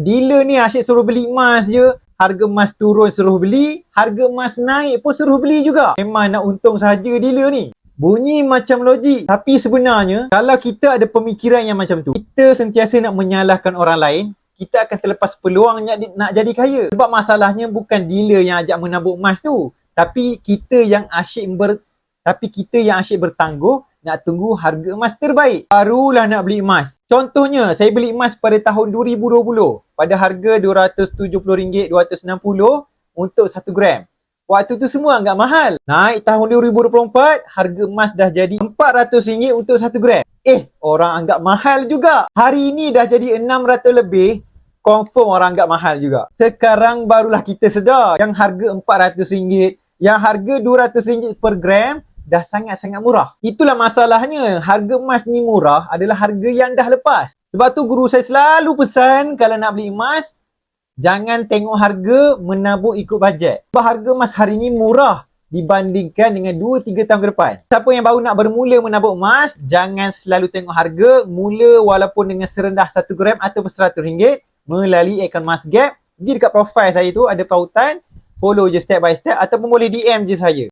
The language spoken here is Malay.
dealer ni asyik suruh beli emas je. Harga emas turun suruh beli, harga emas naik pun suruh beli juga. Memang nak untung saja dealer ni. Bunyi macam logik. Tapi sebenarnya, kalau kita ada pemikiran yang macam tu, kita sentiasa nak menyalahkan orang lain, kita akan terlepas peluang nak jadi kaya. Sebab masalahnya bukan dealer yang ajak menabung emas tu, tapi kita yang asyik bertangguh nak tunggu harga emas terbaik. Barulah nak beli emas. Contohnya, saya beli emas pada tahun 2020 pada harga RM270, RM260 untuk 1 gram. Waktu tu semua agak mahal. Naik tahun 2024, harga emas dah jadi RM400 untuk 1 gram. Orang anggap mahal juga. Hari ini dah jadi RM600 lebih. Confirm orang anggap mahal juga. Sekarang barulah kita sedar yang harga RM400, yang harga RM200 per gram dah sangat-sangat murah. Itulah masalahnya. Harga emas ni murah adalah harga yang dah lepas. Sebab tu guru saya selalu pesan kalau nak beli emas, jangan tengok harga, menabung ikut bajet. Sebab harga emas hari ni murah dibandingkan dengan 2-3 tahun ke depan. Siapa yang baru nak bermula menabung emas, jangan selalu tengok harga. Mula walaupun dengan serendah 1 gram atau RM100 melalui akaun MasGap. Pergi dekat profil saya tu, ada pautan. Follow je step by step ataupun boleh DM je saya.